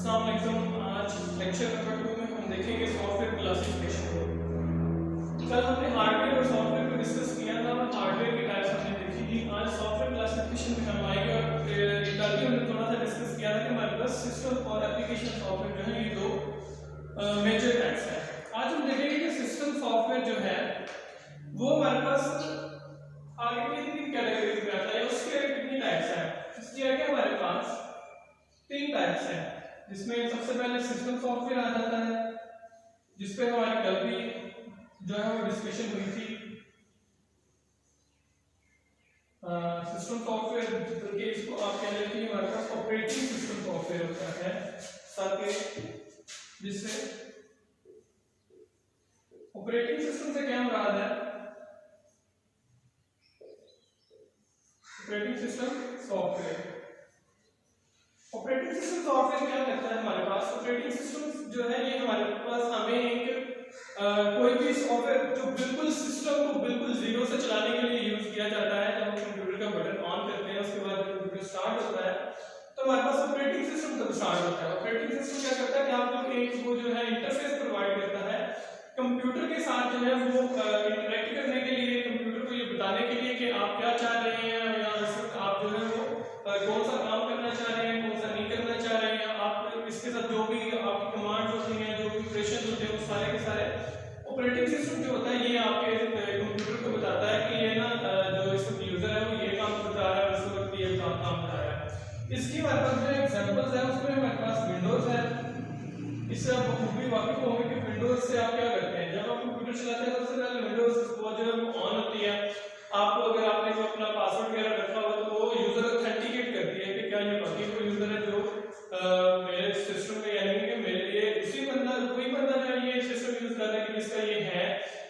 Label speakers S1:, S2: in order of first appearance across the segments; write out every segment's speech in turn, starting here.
S1: आज lecture number 2 में हम देखेंगे सॉफ्टवेयर क्लासिफिकेशन को। कल हमने हार्डवेयर और सॉफ्टवेयर को डिस्कस किया था, हार्डवेयर की टाइप्स हमने देखी थी। आज सॉफ्टवेयर क्लासिफिकेशन में हम आएंगे और कल भी हमने थोड़ा सा डिस्कस किया था कि हमारे पास सिस्टम और एप्लीकेशन सॉफ्टवेयर जो है ये दो मेजर टाइप्स हैं। आज हम देखेंगे कि सिस्टम सॉफ्टवेयर जो है वो हमारे पास आगे की तीन कैटेगरीज में आता है, उसके कितनी टाइप्स हैं। इसलिए आगे हमारे पास तीन टाइप्स हैं, जिसमें सबसे पहले सिस्टम सॉफ्टवेयर आ जाता है, जिसपे हमारी कल भी जो है वो डिस्कशन हुई थी। सिस्टम सॉफ्टवेयर बल्कि इसको आप कह लेते हैं हमारे पास ऑपरेटिंग सिस्टम सॉफ्टवेयर होता है, ताकि जिससे ऑपरेटिंग सिस्टम से क्या मुराद है, operating system software. Operating system software क्या करता है हमारे पास, ऑपरेटिंग सिस्टम जो है ये हमारे पास हमें एक कोई भी सॉफ्टवेयर जो बिल्कुल सिस्टम को बिल्कुल जीरो से चलाने के लिए यूज किया जाता है। जब हम कंप्यूटर का बटन ऑन करते हैं उसके बाद कंप्यूटर स्टार्ट होता है तो हमारे पास ऑपरेटिंग सिस्टम तब स्टार्ट होता है। ऑपरेटिंग सिस्टम क्या करता है कि आपको एक वो जो है इंटरफेस प्रोवाइड करता है कंप्यूटर के साथ, जो है वो इंटरेक्ट करने के लिए, कंप्यूटर को ये बताने के लिए कि आप क्या चाह रहे हैं या आप जो है वो कौन सा काम करना चाह रहे हैं, कौन सा नहीं करना चाह रहे हैं। आप इसके साथ जो भी आपकी कमांड्स होती हैं, जो भी ऑपरेशन होते हैं, वो सारे के सारे ऑपरेटिंग सिस्टम जो होता है ये आपके कंप्यूटर को बताता है कि ये ना जो इस वक्त यूजर है वो ये काम कर रहा है, इस वक्त ये काम कर रहा है। इसकी हमारे पास जो एग्जांपल्स है उसमें हमारे पास विंडोज है। इससे आप खूबी वाकिफ होंगे कि विंडोज से आप क्या करते हैं। जब आप कंप्यूटर चलाते हैं सबसे पहले विंडोज वो जो है वो ऑन होती है। आपको अगर आपने वो अपना पासवर्ड वगैरह रखा हुआ तो वो यूजर ऑथेंटिकेट करती है कि क्या ये बाकी कोई यूजर है जो मेरे सिस्टम में, यानी कि मेरे लिए उसी बंदा कोई बंदा जो ये सिस्टम यूज कर रहा है कि जिसका ये है,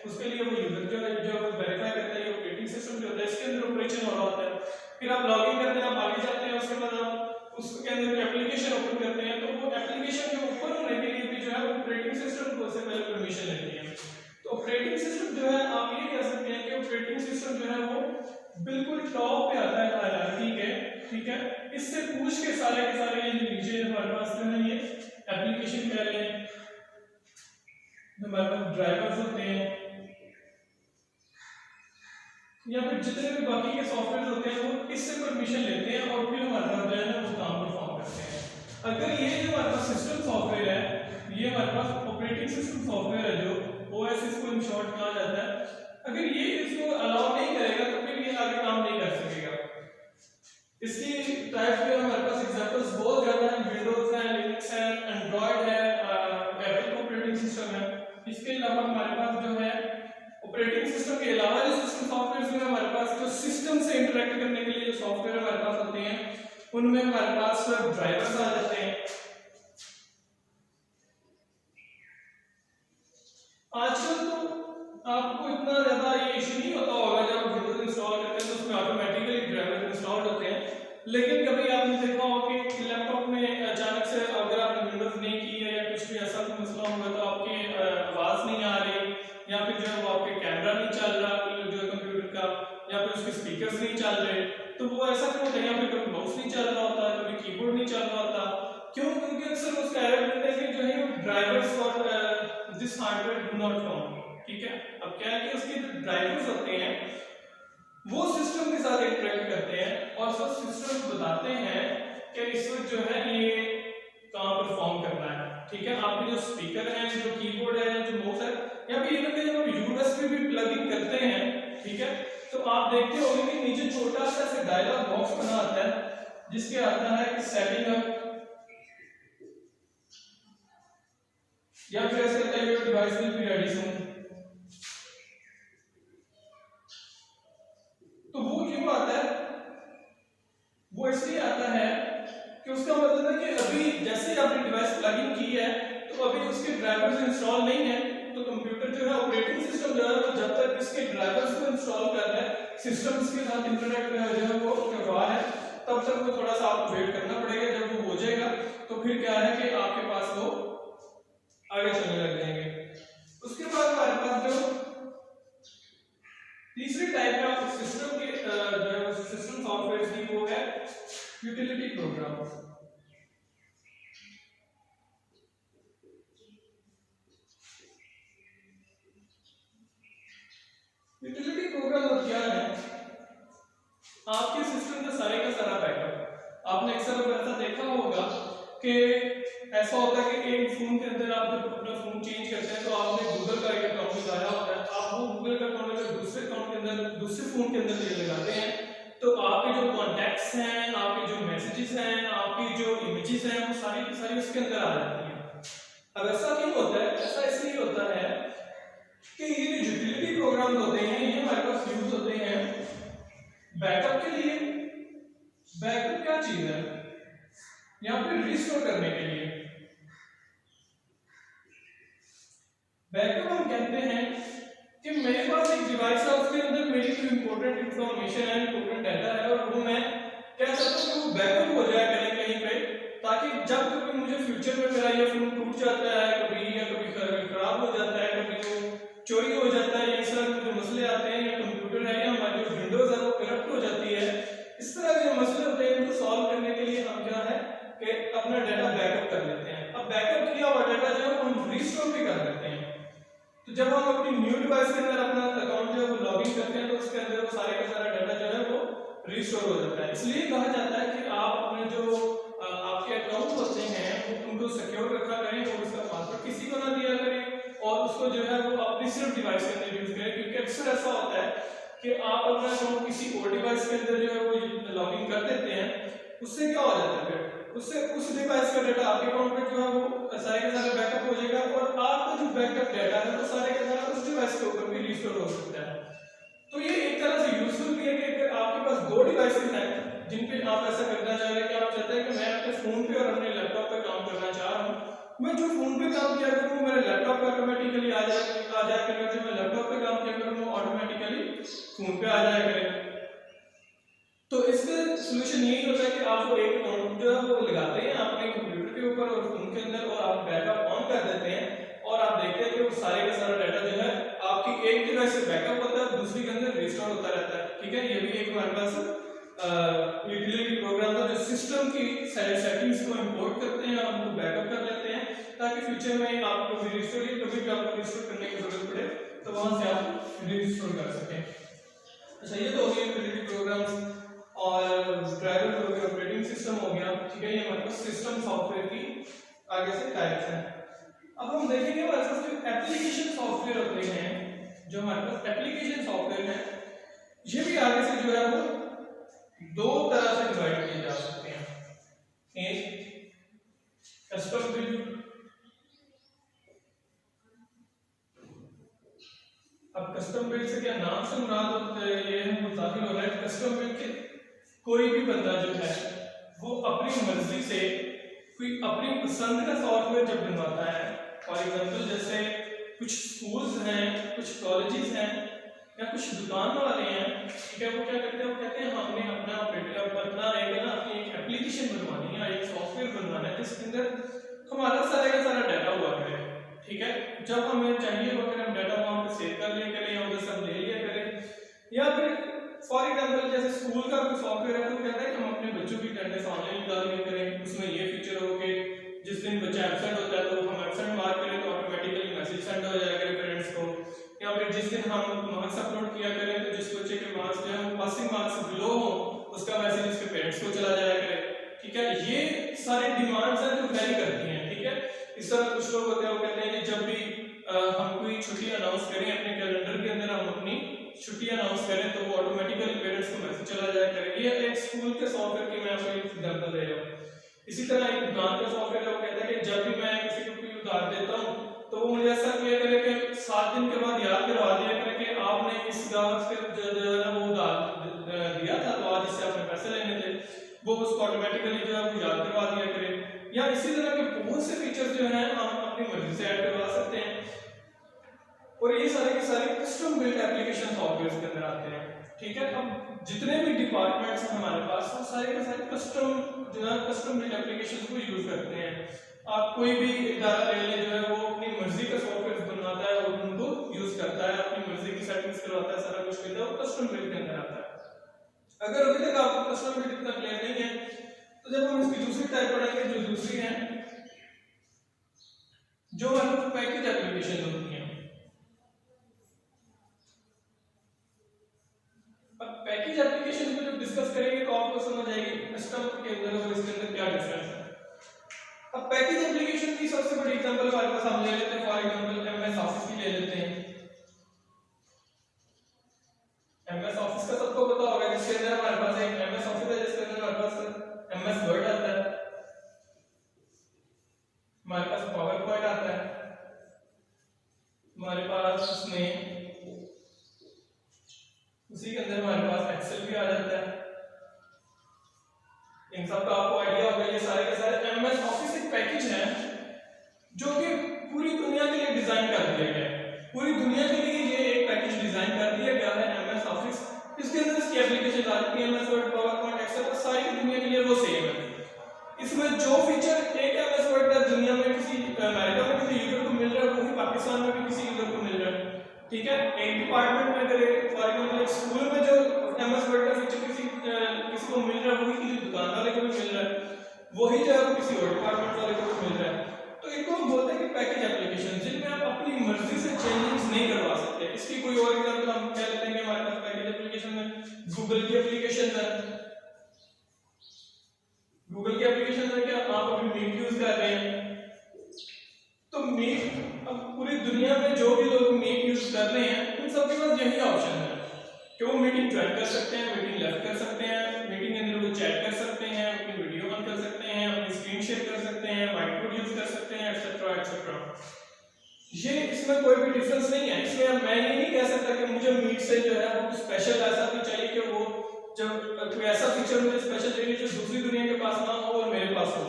S1: उसके लिए वो यूजर जो है जो वेरीफाई करता है। ये ऑपरेटिंग सिस्टम जो होता है इसके अंदर ऑपरेशन हो रहा होता है। फिर आप लॉगिन करते हैं, आप आगे जाते हैं, उसके बाद आप उसके अंदर एप्लीकेशन ओपन करते हैं तो वो एप्लीकेशन के ओपन होने के लिए भी जो है ऑपरेटिंग सिस्टम को उससे पहले परमिशन लेती है। तो ऑपरेटिंग सिस्टम जो है आप ये कह सकते हैं कि ऑपरेटिंग सिस्टम जो है वो बिल्कुल टॉप पे आता है हायरार्की के, ठीक है। इससे पूछ के सारे ये नीचे हमारे पास जो है ये एप्लीकेशन कह लें, हमारे पास ड्राइवर्स होते हैं या फिर जितने भी बाकी के सॉफ्टवेयर होते हैं वो इससे परमिशन लेते हैं और फिर हमारे पास जो है ना वो काम परफॉर्म करते हैं। अगर ये जो हमारे पास सिस्टम सॉफ्टवेयर है, ये हमारे पास ऑपरेटिंग सिस्टम सॉफ्टवेयर है जो ओएस इसको इन शॉर्ट कहा जाता है, अगर ये इसको अलाउ नहीं करेगा तो फिर ये आगे काम नहीं कर सकेगा। इसकी टाइप्स में हमारे पास एग्जांपल्स बहुत ज्यादा हैं, विंडोज है, लिनक्स है, एंड्रॉइड है, एप्पल ऑपरेटिंग सिस्टम है। इसके अलावा हमारे पास जो है ऑपरेटिंग सिस्टम के अलावा जो सिस्टम सॉफ्टवेयर में हमारे पास जो सिस्टम से इंटरेक्ट करने के लिए जो सॉफ्टवेयर हमारे पास होते हैं उनमें हमारे पास ड्राइवर्स आ जाते हैं। आजकल तो आपको इतना ज्यादा ये इशू नहीं होता होगा, जब विंडोज इंस्टॉल करते हैं तो उसमें ऑटोमेटिकली ड्राइवर इंस्टॉल होते हैं। लेकिन कभी आपने देखा होगा कि लैपटॉप में अचानक से अगर आपने विंडोज नहीं की है या कुछ भी ऐसा कोई मसला होगा तो आपकी आवाज नहीं आ रही या फिर जो है वो आपके कैमरा नहीं चल रहा जो है कंप्यूटर का, या फिर उसके स्पीकर्स नहीं चल रहे, तो वो ऐसा क्यों होता है। या फिर कभी माउस नहीं चल रहा होता, कभी कीबोर्ड नहीं चल रहा होता, क्यों? क्योंकि अक्सर उसका एरर मिलता है कि जो है ड्राइवर्स और this hardware do not found, ठीक है। अब क्या है कि उसके जो ड्राइवर्स होते हैं वो सिस्टम के साथ इंटरेक्ट करते हैं और सब सिस्टम बताते हैं कि इस वक्त जो है ये काम परफॉर्म करना है, ठीक है। आपके जो स्पीकर है, जो कीबोर्ड है, जो माउस है, या फिर इनमें जब यूएसबी भी प्लग इन करते हैं, ठीक है, तो आप देखते होंगे कि नीचे छोटा सा ऐसे डायलॉग बॉक्स बना आता है जिसके आता है कि सेटिंग अप या फिर ऐसे कहते हैं your device will be ready soon. तो वो क्यों आता है? वो इसलिए आता है कि उसका मतलब है कि अभी जैसे आपने डिवाइस प्लग इन की है तो अभी उसके ड्राइवर्स इंस्टॉल नहीं है, तो कंप्यूटर जो है ऑपरेटिंग सिस्टम जो है वो जब तक इसके ड्राइवर्स को इंस्टॉल कर रहा है, सिस्टम के साथ इंटरनेट जो है वो करवा है, तब तक वो थोड़ा सा आपको वेट करना पड़ेगा। जब वो हो जाएगा तो फिर क्या है कि आपके पास वो आगे चलने लग जाएंगे। उसके बाद हमारे पास जो तीसरी टाइप का सिस्टम के जो है सिस्टम सॉफ्टवेयर की वो है यूटिलिटी प्रोग्राम। अंदर सारे का सारा बैकअप। आपने अक्सर ऐसा देखा होगा कि ऐसा होता है कि एक फोन के अंदर आप जब अपना फोन चेंज करते हैं तो आपने गूगल का एक अकाउंट लगाया होता है, आप वो गूगल का अकाउंट अगर दूसरे अकाउंट के अंदर दूसरे फोन के अंदर ये लगाते हैं तो आपके जो कॉन्टैक्ट्स हैं, आपके जो मैसेजेस हैं, आपकी जो इमेजेस हैं, वो सारी की सारी उसके अंदर आ जाती हैं। अब ऐसा क्यों होता है? ऐसा इसलिए होता है कि ये जो यूटिलिटी प्रोग्राम होते हैं ये हमारे पास यूज होते हैं बैकअप के लिए। बैकअप क्या चीज है? यहाँ पे रिस्टोर करने के लिए। बैकअप हम कहते हैं कि मेरे पास एक डिवाइस है, उसके अंदर मेरी कोई इंपॉर्टेंट इंफॉर्मेशन है, इंपॉर्टेंट डाटा है, और वो मैं क्या चाहता हूँ कि वो बैकअप हो जाए कहीं पे, ताकि जब कभी मुझे फ्यूचर में मेरा ये फोन टूट जाता है कभी, या कभी खराब हो जाता है, कभी वो चोरी हो जाता है, या इस तरह के जो मसले आते हैं, या कंप्यूटर है या हमारी जो विंडोज है वो करप्ट हो जाती है, इस तरह के जो मसले होते हैं इनको सॉल्व करने के लिए हम क्या है कि अपना डाटा बैकअप कर लेते हैं। अब बैकअप किया हुआ डाटा जो है हम रिस्टोर भी कर लेते हैं। तो जब हम अपनी न्यू डिवाइस के अंदर अपना अकाउंट जो है वो लॉगिन करते हैं तो उसके अंदर वो सारे का सारा डाटा जो है वो रिस्टोर हो जाता है। इसलिए कहा जाता है कि आप अपने जो आपके अकाउंट होते हैं उनको सिक्योर रखा करें और उसका पासवर्ड किसी को ना दिया करें, और उसको जो है वो अपनी सिर्फ डिवाइस के अंदर यूज करें, क्योंकि अक्सर ऐसा होता है कि आप अपना अकाउंट किसी और डिवाइस के अंदर जो है वो लॉगिन कर देते हैं, उससे क्या हो जाता है फिर उससे उस डिवाइस का डाटा आपके अकाउंट पे जो है वो सारे का सारा बैकअप हो जाएगा, और आपका जो बैकअप डाटा है वो सारे का सारा उस डिवाइस के ऊपर भी रिस्टोर हो सकता है। तो ये एक तरह से यूजफुल भी है कि अगर आपके पास दो डिवाइसेस हैं जिन पे आप ऐसा करना चाह रहे हैं कि आप चाहते हैं कि मैं अपने फोन पे और अपने लैपटॉप पे काम करना चाह रहा हूँ, मैं जो फोन पे काम किया करूँ मेरे लैपटॉप पे ऑटोमेटिकली आ जाए करेगा, जो मैं लैपटॉप पे काम किया करूँ वो ऑटोमेटिकली फोन पे आ जाया करेगा। तो इसका सॉल्यूशन यही होता है कि आप वो एक अकाउंट जो है वो लगाते हैं अपने कंप्यूटर के ऊपर और फोन के अंदर, और आप बैकअप ऑन कर देते हैं, और आप देखते हैं कि वो सारे का सारा डाटा जो है आपकी एक डिवाइस से बैकअप होता है, दूसरी के अंदर रिस्टोर होता रहता है। ठीक है, ये भी एक हमारे पास यूटिलिटी प्रोग्राम था जो सिस्टम की सेटिंग्स को इंपोर्ट करते हैं और उनको बैकअप कर लेते हैं, ताकि फ्यूचर में आपको कभी भी आपको रिस्टोर करने की जरूरत पड़े तो वहां से आप रिस्टोर कर सकें। अच्छा, ये तो हो गया यूटिलिटी प्रोग्राम्स और ड्राइवर हो गया, ऑपरेटिंग सिस्टम हो गया। ठीक है, ये हमारे पास सिस्टम सॉफ्टवेयर की आगे से टाइप्स हैं। अब हम देखेंगे हमारे पास जो एप्लीकेशन सॉफ्टवेयर होते हैं, जो हमारे पास एप्लीकेशन सॉफ्टवेयर है, ये भी आगे से जो है वो दो तरह से डिवाइड किए जा सकते हैं। एक कस्टम बिल्ड। अब कस्टम बिल्ड से क्या नाम से मुराद ये है जाहिर हो रहा है, कस्टम बिल्ड के कोई भी बंदा जो है वो अपनी मर्जी से कोई अपनी पसंद का सॉफ्टवेयर जब बनवाता है, फॉर एग्जांपल जैसे कुछ स्कूल्स हैं, कुछ कॉलेजेस हैं, या कुछ दुकान वाले हैं, ठीक है, वो क्या करते हैं, वो कहते हैं हमने अपना अपनी एक एप्लीकेशन बनवानी है, एक सॉफ्टवेयर बनवाना है जिसके अंदर हमारा सारे का सारा डाटा हुआ करे। ठीक है, जब हमें चाहिए अगर हम डाटा वहां पे सेव कर लिया करें या उधर सब ले लिया करें, या फिर फॉर एग्जांपल जैसे स्कूल का कोई सॉफ्टवेयर है तो कहता है कि हम अपने बच्चों की अटेंडेंस ऑनलाइन निकाल लिया करें, उसमें ये फीचर हो कि जिस दिन बच्चा एब्सेंट होता है तो हम एब्सेंट मार्क करें तो ऑटोमेटिकली मैसेज सेंड हो जाएगा पेरेंट्स को, या फिर जिस दिन हम मार्क्स अपलोड किया करें तो जिस बच्चे के मार्क्स जो है पासिंग मार्क्स से बिलो हो उसका मैसेज उसके पेरेंट्स को चला जाया करे। ठीक है, ये सारी डिमांड्स हैं जो वेरी करती हैं। ठीक है, इस तरह कुछ लोग होते हैं वो कहते हैं कि जब भी हम कोई छुट्टी अनाउंस करें अपने कैलेंडर के अंदर, हम अपनी छुट्टी अनाउंस करें तो वो ऑटोमेटिकली पेरेंट्स को मैसेज चला जाया करे। ये एक स्कूल के सॉफ्टवेयर की मैं आपको एग्जांपल दे रहा हूँ। इसी तरह एक दुकान का सॉफ्टवेयर है, वो कहता है कि जब भी मैं किसी को कोई उधार देता हूँ तो वो मुझे ऐसा किया करे कि 7 दिन के बाद याद करवा दिया करे कि आपने इस ग्राहक से जो है वो उधार दिया था तो आज इससे आपने पैसे लेने थे, वो उसको ऑटोमेटिकली जो है वो याद करवा दिया करे। या इसी तरह के बहुत से फीचर्स जो हैं हम अपनी मर्जी से ऐड करवा सकते हैं, और ये सारे के सारे कस्टम बिल्ट एप्लीकेशन सॉफ्टवेयर के अंदर आते हैं। ठीक है, अब जितने भी डिपार्टमेंट्स हैं हमारे पास वो सारे के सारे कस्टम बिल्ट एप्लीकेशन को यूज करते हैं। आप कोई भी इदारा ले लें जो है वो अपनी मर्जी का सॉफ्टवेयर बनवाता है और उनको यूज करता है, अपनी मर्जी की सेटिंग्स करवाता है, सारा कुछ करता है, वो कस्टम बिल्ट के अंदर आता है। अगर अभी तक आपको कस्टम बिल्ट इतना क्लियर नहीं है तो जब हम इसकी दूसरी टाइप पढ़ेंगे, जो दूसरी है जो हमारे पैकेज एप्लीकेशन होती है। अब पैकेज एप्लीकेशन को जब डिस्कस करेंगे तो आपको हम ले लेते हैं फॉर एग्जांपल एमएस ऑफिस की ले लेते हैं। एमएस ऑफिस का सबको पता होगा, जिसके अंदर हमारे पास एक एमएस ऑफिस है जिसके अंदर हमारे पास एमएस वर्ड आता है, हमारे पास पावर पॉइंट आता है, हमारे पास उसमें उसी के अंदर हमारे पास एक्सेल भी आ जाता है। इन सब का आपको आइडिया होगा। ये सारे के सारे एमएस ऑफिस एक पैकेज है जो कि पूरी दुनिया के लिए डिजाइन कर दिया गया है। पूरी दुनिया के लिए ये एक पैकेज डिजाइन कर दिया गया है एमएस ऑफिस। इसके अंदर इसकी एप्लीकेशन आती है MS word, power point, excel, सारी दुनिया के लिए वो सेम है। इसमें जो फीचर एक एमएस वर्ड का दुनिया में किसी अमेरिका में किसी यूजर को मिल रहा है वही पाकिस्तान में भी किसी यूजर को मिल रहा है। ठीक है, एक डिपार्टमेंट में अगर फॉर एग्जांपल एक स्कूल में जो एमएस वर्ड का फीचर किसी को मिल रहा है वही किसी दुकान वाले को भी मिल रहा है, वही जो है वो किसी और डिपार्टमेंट वाले को भी मिल रहा है। तो इनको हम बोलते हैं कि पैकेज एप्लीकेशन, जिनमें आप अपनी मर्जी से चेंजेस नहीं करवा सकते। इसकी कोई और एग्जांपल हम कह लेते हैं कि हमारे पास पैकेज एप्लीकेशन में गूगल की एप्लीकेशन है। गूगल की एप्लीकेशन में क्या आप अभी मीट यूज कर रहे हैं, तो मीट अब पूरी दुनिया में जो भी लोग मीट यूज कर रहे हैं उन सबके पास यही ऑप्शन है कि वो मीटिंग ज्वाइन कर सकते हैं, मीटिंग लेफ्ट कर सकते हैं, मीटिंग के अंदर वो चैट कर सकते हैं, अपनी वीडियो ऑन कर सकते हैं, अपनी स्क्रीन शेयर कर सकते हैं, व्हाइट बोर्ड यूज कर सकते हैं, एटसेट्रा एटसेट्रा। ये इसमें कोई भी डिफरेंस नहीं है। इसमें मैं ये नहीं कह सकता कि मुझे मीट से जो है वो स्पेशल ऐसा भी चाहिए कि वो जब कोई ऐसा फीचर मुझे स्पेशल चाहिए जो दूसरी दुनिया के पास ना हो और मेरे पास हो।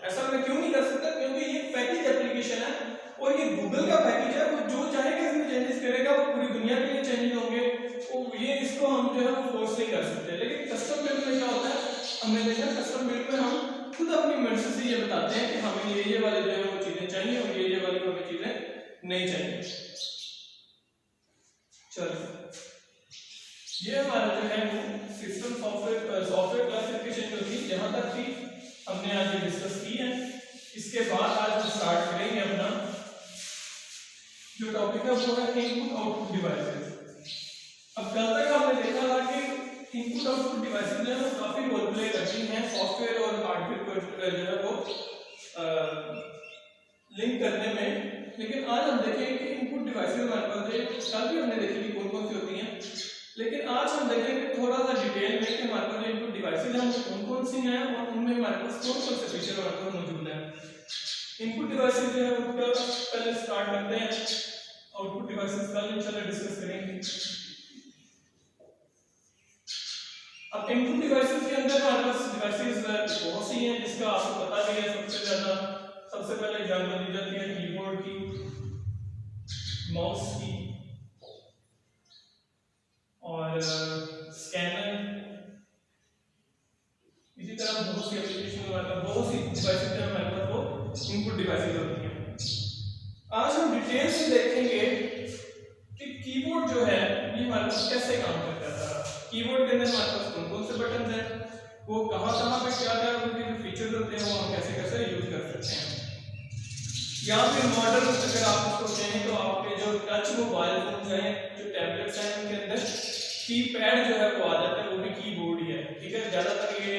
S1: ऐसा मैं क्यों नहीं कर सकता? क्योंकि ये पैकेज एप्लीकेशन है और ये गूगल का पैकेज है। वो जो चाहेगा इसमें चेंजेस करेगा, वो पूरी दुनिया के लिए चेंजेस होंगे। तो ये इसको हम जो है वो फोर्स नहीं कर सकते। लेकिन कस्टम बिल्ड में क्या होता है, हमने देखा कस्टम बिल्ड में हम खुद अपनी मर्जी से ये बताते हैं कि हमें ये वाले जो है वो चीजें चाहिए और ये वाली हमें चीजें नहीं चाहिए। चलो, ये हमारा जो है वो सिस्टम सॉफ्टवेयर क्लासिफिकेशन जो थी जहां तक थी हमने आज ये डिस्कस की है। इसके बाद आज हम स्टार्ट करेंगे अपना जो टॉपिक है वो है इनपुट आउटपुट डिवाइसेस। अब कल तक हमने देखा था कि इनपुट आउटपुट डिवाइसेस जो है वो काफी रोल प्ले करती हैं सॉफ्टवेयर और हार्डवेयर को जो है वो लिंक करने में। लेकिन आज हम देखेंगे कि इनपुट डिवाइसेस हमारे पास कल भी हमने देखी कि कौन कौन सी होती हैं, लेकिन आज हम देखेंगे थोड़ा सा डिटेल में कि हमारे पास इनपुट डिवाइसेस हैं वो कौन कौन सी हैं और उनमें हमारे पास कौन कौन से फीचर हमारे पास मौजूद हैं। इनपुट डिवाइसेस जो है उनका पहले स्टार्ट करते हैं, आउटपुट डिवाइसेस कल इंशाल्लाह डिस्कस करेंगे। अब इनपुट डिवाइसेस के अंदर हमारे पास डिवाइसेस बहुत सी हैं जिसका आपको पता भी है। सबसे पहले एग्जांपल दी जाती है कीबोर्ड की, माउस की और स्कैनर। इसी तरह बहुत सी एप्लीकेशन हमारे पास, बहुत सी डिवाइसेस हमारे पास वो इनपुट डिवाइसेस होती हैं। आज हम डिटेल से देखेंगे कि कीबोर्ड जो है ये हमारे पास कैसे काम करता है। कीबोर्ड के अंदर हमारे पास कौन कौन से बटन हैं, वो कहां पे क्या क्या उनके जो फीचर्स होते हैं वो हम कैसे कैसे यूज कर सकते हैं। यहाँ पे मॉडल अगर आप उसको कहें तो आपके जो टच मोबाइल फोन हैं, जो टैबलेट्स हैं, उनके अंदर कीपैड जो है वो आ जाता है, वो भी कीबोर्ड ही है। ठीक है, ज्यादातर ये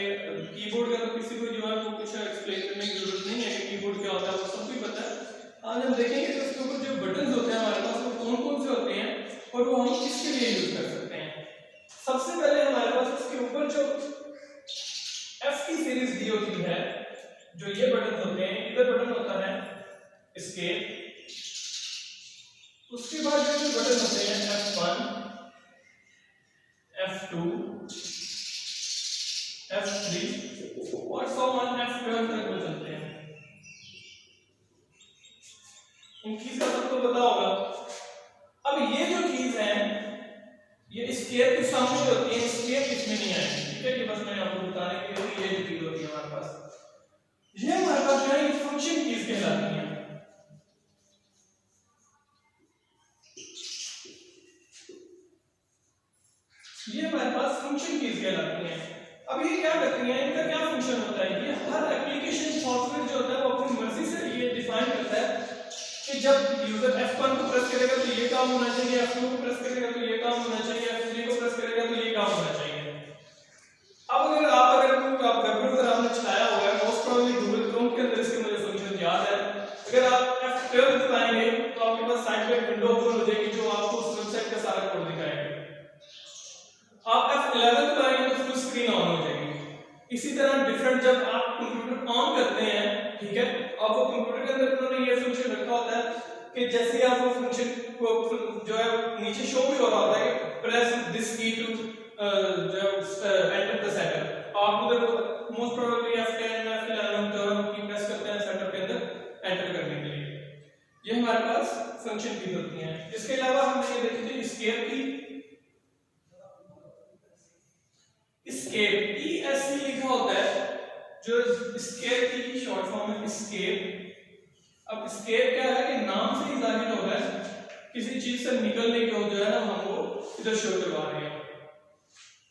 S1: कीबोर्ड का तो किसी को जो है वो कुछ एक्सप्लेन करने की जरूरत नहीं है कि कीबोर्ड क्या होता है, वो सबको पता है। आज हम देखेंगे कि उसके ऊपर जो बटन होते हैं हमारे पास वो कौन कौन से होते हैं और वो हम किसके लिए यूज कर सकते हैं। सबसे पहले हमारे पास उसके ऊपर जो F की सीरीज दी होती है, जो ये बटन होते हैं, इधर बटन होता है एस्केप, उसके बाद जो बटन होते हैं F1, F2, F3 और सो ऑन F12 तक वो चलते हैं। इन कीज का सबको पता होगा। अब ये जो कीज हैं ये एस्केप के सामने होती है, एस्केप इसमें नहीं आएगी। ठीक है, ये बस मैं आपको बताने के लिए ये जो कीज होती है हमारे पास, ये हमारे पास जो है फंक्शन कीज कहलाती हैं। ये हमारे पास फंक्शन कीज कहलाती हैं। अब ये क्या करती हैं, इनका क्या फंक्शन होता है, ये हर एप्लीकेशन सॉफ्टवेयर जो होता है वो अपनी मर्जी से ये डिफाइन करता है कि जब यूजर F1 को प्रेस करेगा तो ये काम होना चाहिए, F2 को प्रेस करेगा तो ये काम होना चाहिए, F3 को प्रेस करेगा तो ये काम होना चाहिए। अब अगर आप वेब ब्राउज़र आपने चलाया हुआ है, मोस्ट प्रोबेबली गूगल क्रोम के अंदर इसके मुझे फंक्शन याद है। अगर आप F12 दबाएंगे आप F11 दबाएंगे तो फुल स्क्रीन ऑन हो जाएगी। इसी तरह डिफरेंट जब आप कंप्यूटर ऑन करते हैं, ठीक है, अब वो कंप्यूटर के अंदर उन्होंने ये फंक्शन रखा होता है कि जैसे ही आप वो फंक्शन को जो है नीचे शो भी हो रहा होता है कि प्रेस दिस की टू जो एंटर द सेटअप, आप उधर मोस्ट प्रोबेबली F10 या F11 जो हम की प्रेस करते हैं सेटअप के अंदर एंटर करने के लिए। ये हमारे पास फंक्शन की होती हैं। इसके अलावा हमने ये देखी थी एस्केप की। एस्केप ESC लिखा होता है, जो एस्केप की शॉर्ट फॉर्म है एस्केप। अब एस्केप क्या है कि नाम से ही जाहिर हो रहा है किसी चीज से निकलने को जो है ना हम वो इधर शो करवा रहे हैं।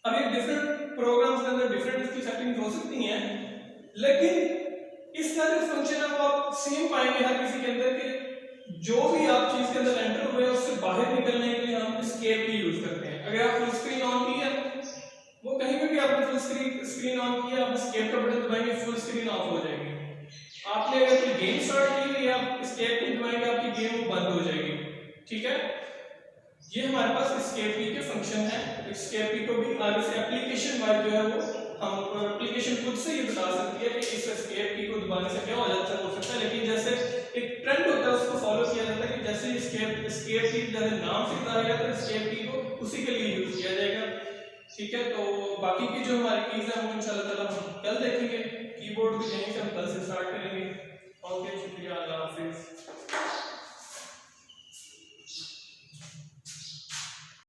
S1: अब ये डिफरेंट प्रोग्राम्स के अंदर डिफरेंट इसकी सेटिंग्स हो सकती हैं, लेकिन इसका जो फंक्शन है वो आप सेम पाएंगे हर किसी के अंदर कि जो भी आप चीज के अंदर एंटर हुए हैं उससे बाहर निकलने के लिए हम एस्केप की यूज करते हैं। अगर आप फुल स्क्रीन ऑन की है, वो कहीं पे भी आपने फुल स्क्रीन ऑन किया, आप एस्केप का बटन दबाएंगे फुल स्क्रीन ऑफ हो जाएगी। आपने अगर कोई गेम स्टार्ट की हुई है, आप एस्केप की दबाएंगे आपकी गेम बंद हो जाएगी, ठीक है। ये हमारे पास एस्केप की के फंक्शन है। एस्केप की को भी आगे से एप्लीकेशन वाइज जो है वो हम एप्लीकेशन खुद से ये बता सकती है कि इस एस्केप की को दबाने से क्या हो सकता है, लेकिन जैसे एक ट्रेंड होता है उसको फॉलो किया जाता है कि जैसे एस्केप की जैसे नाम से बताया जाता है एस्केप की को उसी के लिए यूज किया जाएगा, ठीक है। तो बाकी की जो हमारी कीज है वो इंशाल्लाह ताला हम कल देखेंगे। कीबोर्ड भी यहीं से हम कल से स्टार्ट करेंगे। ओके।